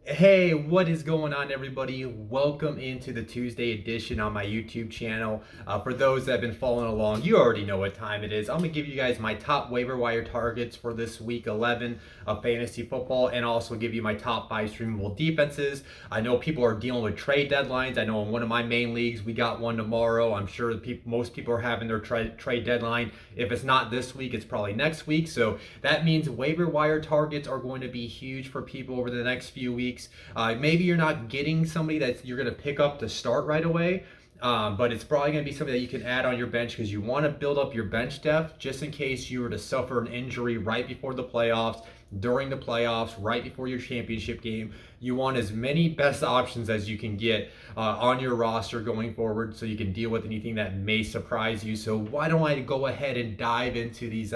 Hey, what is going on, everybody? Welcome into the Tuesday edition on my YouTube channel. For those that have been following along, you already know what time it is. I'm going to give you guys my top waiver wire targets for this week 11 of fantasy football and also give you my top 5 streamable defenses. I know people are dealing with trade deadlines. I know in one of my main leagues, we got one tomorrow. I'm sure most people are having their trade deadline. If it's not this week, it's probably next week. So that means waiver wire targets are going to be huge for people over the next few weeks. Maybe you're not getting somebody that you're going to pick up to start right away, but it's probably going to be something that you can add on your bench because you want to build up your bench depth just in case you were to suffer an injury right before the playoffs, during the playoffs, right before your championship game. You want as many best options as you can get on your roster going forward so you can deal with anything that may surprise you. So why don't I go ahead and dive into these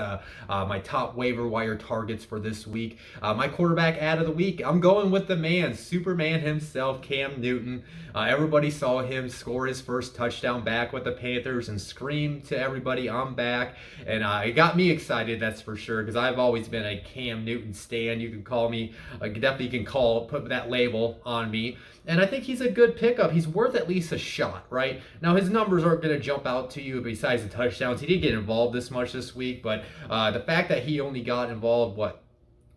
my top waiver wire targets for this week. My quarterback ad of the week, I'm going with the man, Superman himself, Cam Newton. Everybody saw him score his first touchdown back with the Panthers and scream to everybody, I'm back. And it got me excited, that's for sure, because I've always been a Cam Newton stan. You can call me, definitely can put that label on me. And I think he's a good pickup. He's worth at least a shot, right? Now, his numbers aren't going to jump out to you besides the touchdowns. He didn't get involved this much this week, but the fact that he only got involved, 4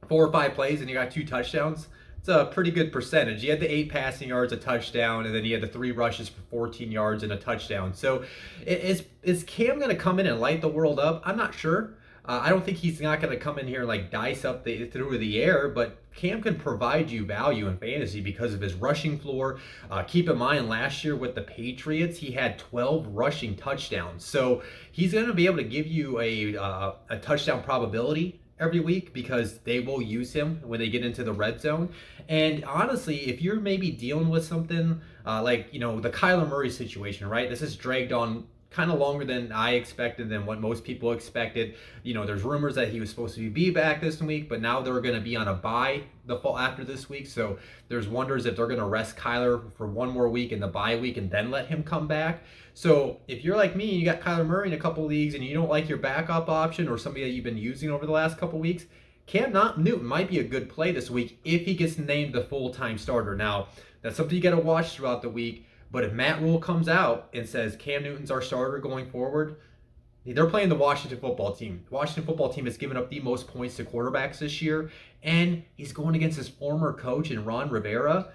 or 5 plays and he got 2 touchdowns, it's a pretty good percentage. He had the 8 passing yards, a touchdown, and then he had the 3 rushes for 14 yards and a touchdown. So is Cam going to come in and light the world up? I'm not sure. I don't think he's not going to come in here and like dice up through the air, but Cam can provide you value in fantasy because of his rushing floor. Keep in mind, last year with the Patriots, he had 12 rushing touchdowns. So he's going to be able to give you a touchdown probability every week because they will use him when they get into the red zone. And honestly, if you're maybe dealing with something like, the Kyler Murray situation, right? This has dragged on kind of longer than I expected, than what most people expected. There's rumors that he was supposed to be back this week, but now they're going to be on a bye the fall after this week. So there's wonders if they're going to rest Kyler for one more week in the bye week and then let him come back. So if you're like me and you got Kyler Murray in a couple leagues and you don't like your backup option or somebody that you've been using over the last couple weeks, Cam Newton might be a good play this week if he gets named the full-time starter. Now, that's something you got to watch throughout the week. But if Matt Rule comes out and says Cam Newton's our starter going forward, they're playing the Washington football team. The Washington football team has given up the most points to quarterbacks this year, and he's going against his former coach in Ron Rivera.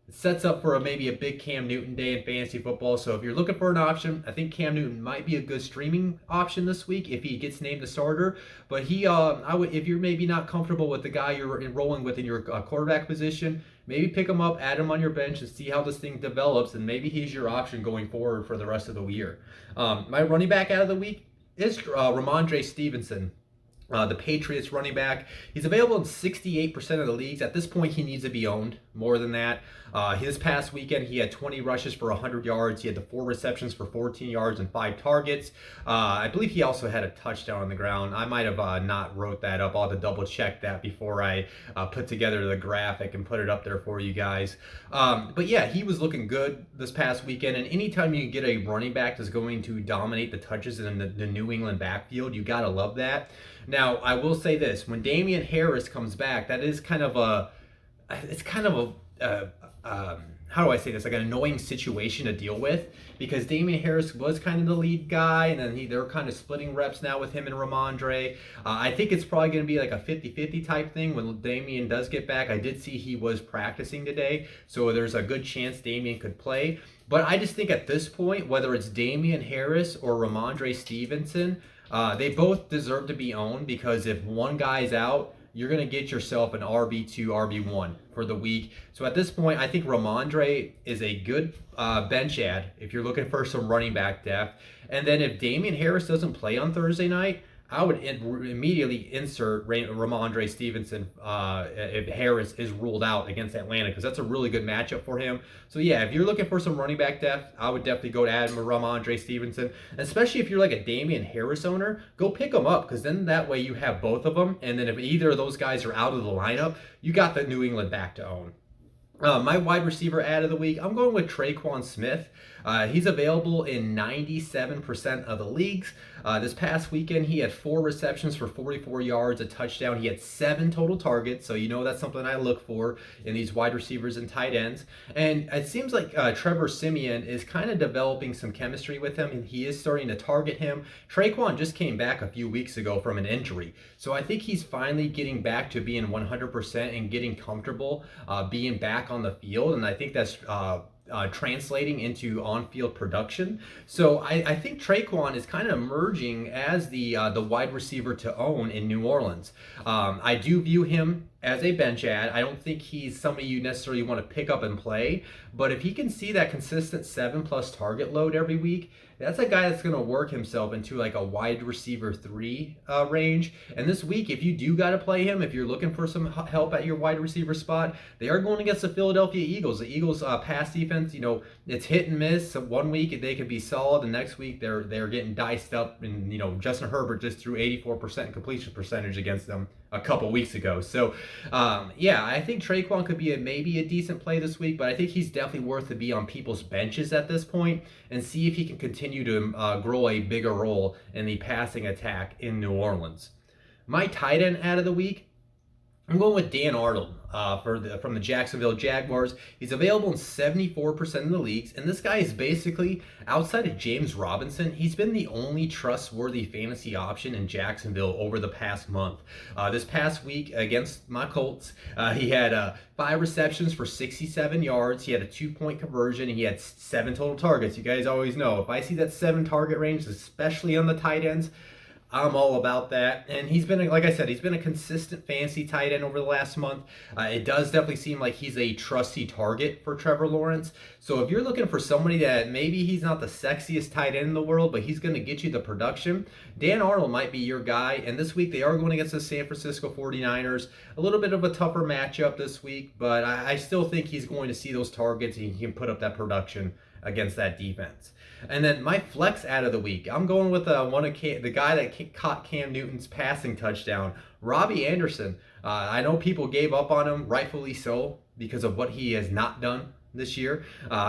It sets up for maybe a big Cam Newton day in fantasy football. So if you're looking for an option, I think Cam Newton might be a good streaming option this week if he gets named the starter. But if you're maybe not comfortable with the guy you're enrolling with in your quarterback position, maybe pick him up, add him on your bench, and see how this thing develops, and maybe he's your option going forward for the rest of the year. My running back out of the week is Ramondre Stevenson. The Patriots running back. He's available in 68% of the leagues. At this point, he needs to be owned more than that. His past weekend, he had 20 rushes for 100 yards. He had the 4 receptions for 14 yards and 5 targets. I believe he also had a touchdown on the ground. I might have not wrote that up. I'll have to double check that before I put together the graphic and put it up there for you guys. But yeah, he was looking good this past weekend. And anytime you get a running back that's going to dominate the touches in the New England backfield, you got to love that. Now, I will say this: when Damian Harris comes back, that is kind of how do I say this? Like an annoying situation to deal with, because Damian Harris was kind of the lead guy, and then they're kind of splitting reps now with him and Ramondre. I think it's probably going to be like a 50-50 type thing when Damian does get back. I did see he was practicing today, so there's a good chance Damian could play. But I just think at this point, whether it's Damian Harris or Ramondre Stevenson, they both deserve to be owned, because if one guy's out, you're going to get yourself an RB2, RB1 for the week. So at this point, I think Ramondre is a good bench ad if you're looking for some running back depth. And then if Damian Harris doesn't play on Thursday night, I would immediately insert Ramondre Stevenson if Harris is ruled out against Atlanta, because that's a really good matchup for him. So yeah, if you're looking for some running back depth, I would definitely go to add Ramondre Stevenson. Especially if you're like a Damian Harris owner, go pick him up, because then that way you have both of them. And then if either of those guys are out of the lineup, you got the New England back to own. My wide receiver ad of the week, I'm going with Traquan Smith. He's available in 97% of the leagues. This past weekend, he had 4 receptions for 44 yards, a touchdown. He had 7 total targets, so you know that's something I look for in these wide receivers and tight ends. And it seems like Trevor Siemian is kind of developing some chemistry with him, and he is starting to target him. Traquan just came back a few weeks ago from an injury, so I think he's finally getting back to being 100% and getting comfortable being back on the field, and I think that's translating into on-field production. So I think Traquan is kind of emerging as the wide receiver to own in New Orleans. I do view him as a bench ad. I don't think he's somebody you necessarily want to pick up and play, but if he can see that consistent 7+ target load every week, that's a guy that's going to work himself into like a wide receiver 3 range. And this week, if you do got to play him, if you're looking for some help at your wide receiver spot, they are going against the Philadelphia Eagles. The Eagles pass defense, it's hit and miss. So one week they can be solid, the next week they're getting diced up. And Justin Herbert just threw 84% completion percentage against them a couple weeks ago. So I think Traquan could be maybe a decent play this week, but I think he's definitely worth to be on people's benches at this point and see if he can continue to grow a bigger role in the passing attack in New Orleans. My tight end out of the week, I'm going with Dan Arnold from the Jacksonville Jaguars. He's available in 74% of the leagues, and this guy is basically, outside of James Robinson, he's been the only trustworthy fantasy option in Jacksonville over the past month. This past week against my Colts, he had 5 receptions for 67 yards. He had a 2-point conversion, and he had 7 total targets. You guys always know, if I see that 7 target range, especially on the tight ends, I'm all about that. And he's been, like I said, he's been a consistent fantasy tight end over the last month. It does definitely seem like he's a trusty target for Trevor Lawrence. So if you're looking for somebody that maybe he's not the sexiest tight end in the world, but he's going to get you the production, Dan Arnold might be your guy. And this week they are going against the San Francisco 49ers. A little bit of a tougher matchup this week, but I still think he's going to see those targets and he can put up that production against that defense. And then my flex out of the week, I'm going with the guy that caught Cam Newton's passing touchdown, Robbie Anderson. I know people gave up on him, rightfully so, because of what he has not done this year.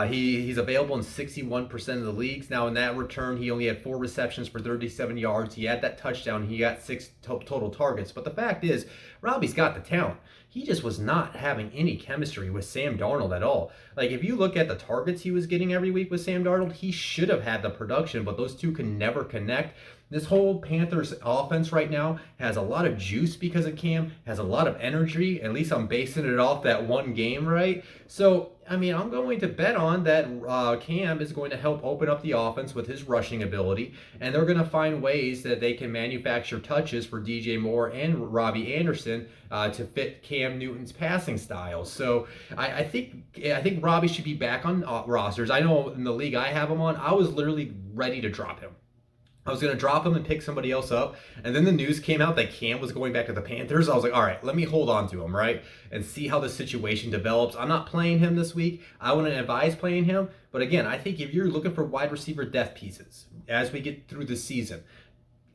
He's available in 61% of the leagues. Now in that return, he only had 4 receptions for 37 yards. He had that touchdown. He got 6 total targets. But the fact is, Robbie's got the talent. He just was not having any chemistry with Sam Darnold at all. Like, if you look at the targets he was getting every week with Sam Darnold, he should have had the production, but those two can never connect. This whole Panthers offense right now has a lot of juice because of Cam, has a lot of energy. At least I'm basing it off that one game, right? So, I'm going to bet on that Cam is going to help open up the offense with his rushing ability, and they're going to find ways that they can manufacture touches for DJ Moore and Robbie Anderson to fit Cam Newton's passing style. So I think Robbie should be back on rosters. I know in the league I have him on, I was literally ready to drop him. I was going to drop him and pick somebody else up. And then the news came out that Cam was going back to the Panthers. I was like, all right, let me hold on to him, right? And see how the situation develops. I'm not playing him this week. I wouldn't advise playing him. But again, I think if you're looking for wide receiver depth pieces as we get through the season,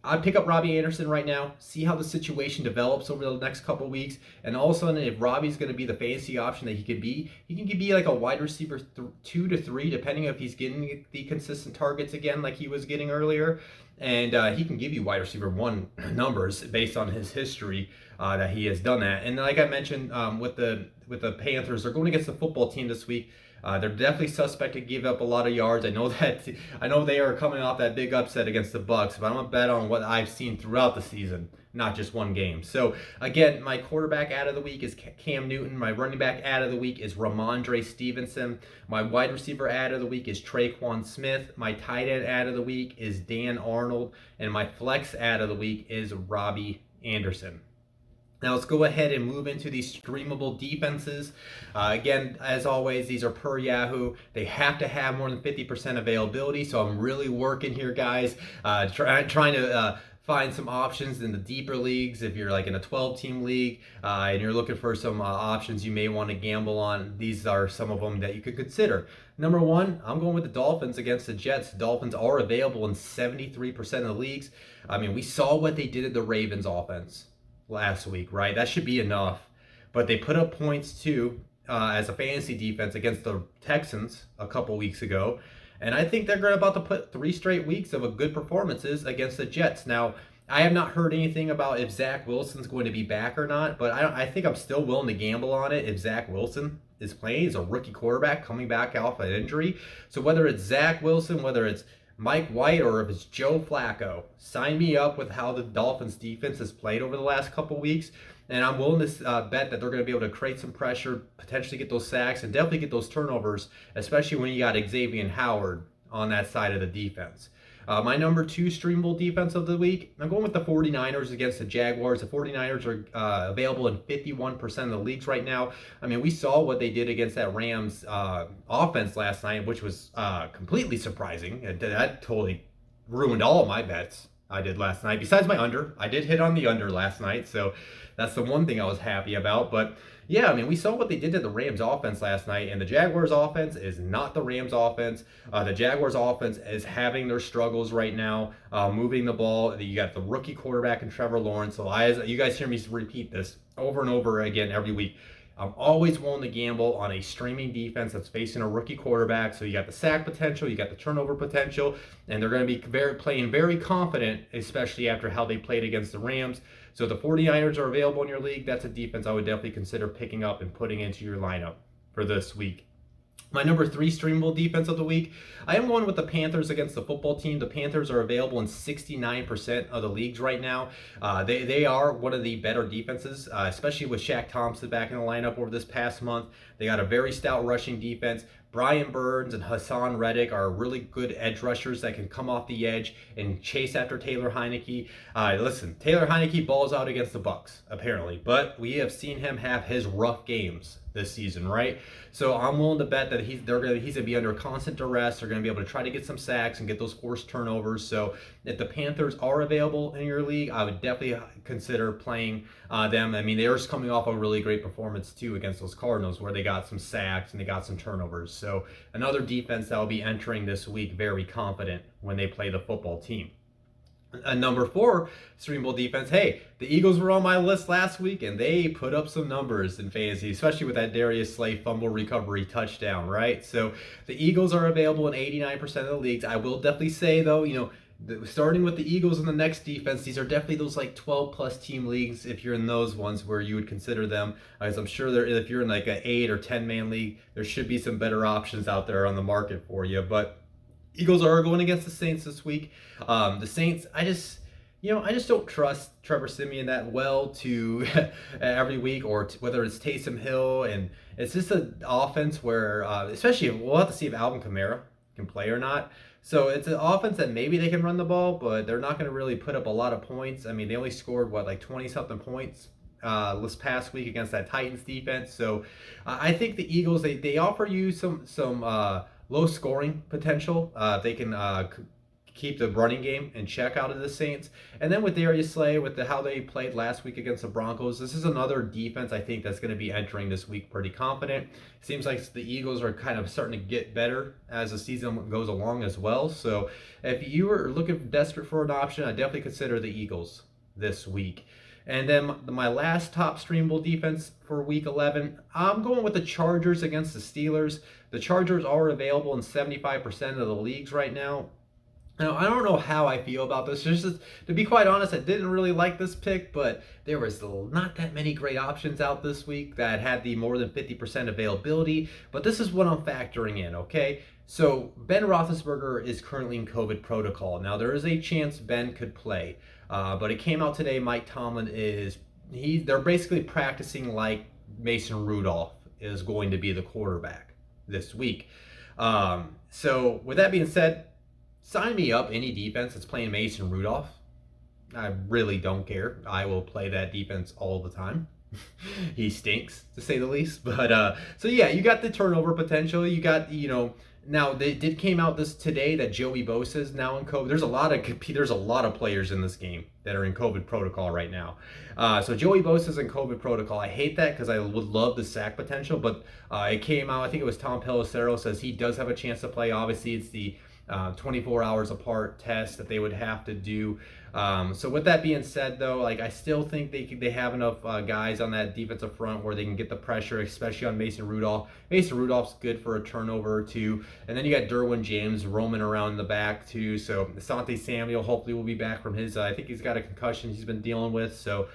I'd pick up Robbie Anderson right now, see how the situation develops over the next couple weeks, and all of a sudden, if Robbie's going to be the fantasy option that he can be like a wide receiver 2 to 3, depending if he's getting the consistent targets again like he was getting earlier, and he can give you wide receiver 1 numbers based on his history that he has done that. And like I mentioned with the Panthers, they're going against the football team this week. They're definitely suspect to give up a lot of yards. I know they are coming off that big upset against the Bucs, but I'm gonna bet on what I've seen throughout the season, not just one game. So again, my quarterback out of the week is Cam Newton. My running back out of the week is Ramondre Stevenson. My wide receiver out of the week is Traquan Smith. My tight end out of the week is Dan Arnold, and my flex out of the week is Robbie Anderson. Now let's go ahead and move into these streamable defenses. Again, as always, these are per Yahoo. They have to have more than 50% availability, so I'm really working here, guys, trying to find some options in the deeper leagues. If you're like in a 12-team league and you're looking for some options you may want to gamble on, these are some of them that you could consider. Number 1, I'm going with the Dolphins against the Jets. The Dolphins are available in 73% of the leagues. We saw what they did at the Ravens offense last week, right? That should be enough. But they put up points too as a fantasy defense against the Texans a couple weeks ago. And I think they're about to put 3 straight weeks of a good performances against the Jets. Now, I have not heard anything about if Zach Wilson's going to be back or not, but I think I'm still willing to gamble on it if Zach Wilson is playing. He's a rookie quarterback coming back off an injury. So whether it's Zach Wilson, whether it's Mike White, or if it's Joe Flacco, sign me up with how the Dolphins defense has played over the last couple weeks. And I'm willing to bet that they're going to be able to create some pressure, potentially get those sacks, and definitely get those turnovers, especially when you got Xavier Howard on that side of the defense. My number 2 streamable defense of the week, I'm going with the 49ers against the Jaguars. The 49ers are available in 51% of the leagues right now. I mean, we saw what they did against that Rams offense last night, which was completely surprising. That totally ruined all of my bets I did last night. Besides my under, I did hit on the under last night, so that's the one thing I was happy about. But yeah, I mean, we saw what they did to the Rams offense last night, and the Jaguars offense is not the Rams offense. The Jaguars offense is having their struggles right now, moving the ball. You got the rookie quarterback in Trevor Lawrence. So you guys hear me repeat this over and over again every week. I'm always willing to gamble on a streaming defense that's facing a rookie quarterback. So you got the sack potential, you got the turnover potential, and they're going to be playing very confident, especially after how they played against the Rams. So if the 49ers are available in your league, that's a defense I would definitely consider picking up and putting into your lineup for this week. My number 3 streamable defense of the week, I am going with the Panthers against the football team. The Panthers are available in 69% of the leagues right now. They are one of the better defenses, especially with Shaq Thompson back in the lineup over this past month. They got a very stout rushing defense. Brian Burns and Hassan Reddick are really good edge rushers that can come off the edge and chase after Taylor Heineke. Listen, Taylor Heineke balls out against the Bucs, apparently, but we have seen him have his rough games this season, right? So I'm willing to bet that he's going to be under constant duress. They're going to be able to try to get some sacks and get those forced turnovers. So if the Panthers are available in your league, I would definitely consider playing them. I mean, they are just coming off a really great performance too against those Cardinals, where they got some sacks and they got some turnovers. So another defense that will be entering this week very confident when they play the football team. Number 4 streamable defense. Hey, the Eagles were on my list last week, and they put up some numbers in fantasy, especially with that Darius Slay fumble recovery touchdown, right? So the Eagles are available in 89% of the leagues. I will definitely say, though, starting with the Eagles and the next defense, these are definitely those like 12-plus team leagues, if you're in those ones where you would consider them. As I'm sure if you're in like an 8 or 10-man league, there should be some better options out there on the market for you. But Eagles are going against the Saints this week. The Saints, I just don't trust Trevor Siemian that well to every week, or whether it's Taysom Hill, and it's just an offense where, especially we'll have to see if Alvin Kamara can play or not. So it's an offense that maybe they can run the ball, but they're not going to really put up a lot of points. I mean, they only scored like 20-something points this past week against that Titans defense. So I think the Eagles, they offer you some low scoring potential. They can keep the running game in check out of the Saints. And then with Darius Slay, with how they played last week against the Broncos, this is another defense I think that's going to be entering this week pretty confident. Seems like the Eagles are kind of starting to get better as the season goes along as well. So if you were looking desperate for an option, I definitely consider the Eagles this week. And then my last top streamable defense for week 11, I'm going with the Chargers against the Steelers. The Chargers are available in 75% of the leagues right now. Now, I don't know how I feel about this. Just to be quite honest, I didn't really like this pick, but there was not that many great options out this week that had the more than 50% availability. But this is what I'm factoring in, okay? So Ben Roethlisberger is currently in COVID protocol. Now, there is a chance Ben could play, but it came out today Mike Tomlin they're basically practicing like Mason Rudolph is going to be the quarterback this week. So with that being said, sign me up any defense that's playing Mason Rudolph. I really don't care. I will play that defense all the time. He stinks, to say the least. But so yeah, you got the turnover potential. You got, now they came out today that Joey Bosa is now in COVID. There's a lot of players in this game that are in COVID protocol right now. So Joey Bosa is in COVID protocol. I hate that because I would love the sack potential, but it came out. I think it was Tom Pelissero says he does have a chance to play. Obviously, it's the 24 hours apart tests that they would have to do. So with that being said, though, like I still think they have enough guys on that defensive front where they can get the pressure, especially on Mason Rudolph. Mason Rudolph's good for a turnover or two, and then you got Derwin James roaming around in the back too. So Asante Samuel hopefully will be back from his. I think he's got a concussion he's been dealing with. So.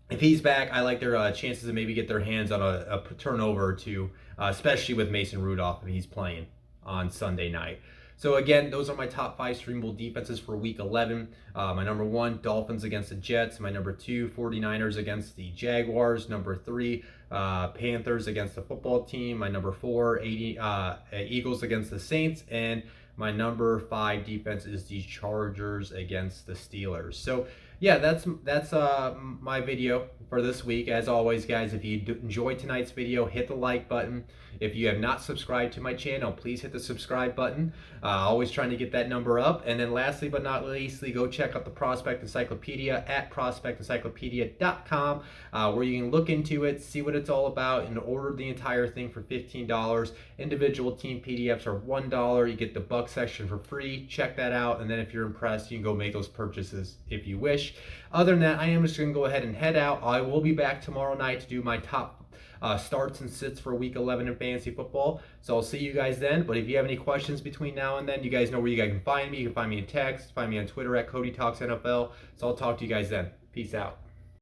If he's back, I like their chances to maybe get their hands on a turnover or two, especially with Mason Rudolph if he's playing on Sunday night. So again, those are my top 5 streamable defenses for week 11. My number 1, Dolphins against the Jets. My number 2, 49ers against the Jaguars. Number 3, Panthers against the football team. My number 4, Eagles against the Saints. And my number 5 defense is the Chargers against the Steelers. So yeah, that's my video for this week. As always, guys, if you enjoyed tonight's video, hit the like button. If you have not subscribed to my channel, please hit the subscribe button. Always trying to get that number up. And then lastly but not leastly, go check out the Prospect Encyclopedia at prospectencyclopedia.com, where you can look into it, see what it's all about, and order the entire thing for $15. Individual team PDFs are $1. You get the Buck section for free. Check that out. And then if you're impressed, you can go make those purchases if you wish. Other than that, I am just going to go ahead and head out. I will be back tomorrow night to do my top starts and sits for week 11 in fantasy football. So I'll see you guys then. But if you have any questions between now and then, you guys know where you guys can find me. You can find me in text, find me on Twitter at CodyTalksNFL. So I'll talk to you guys then. Peace out.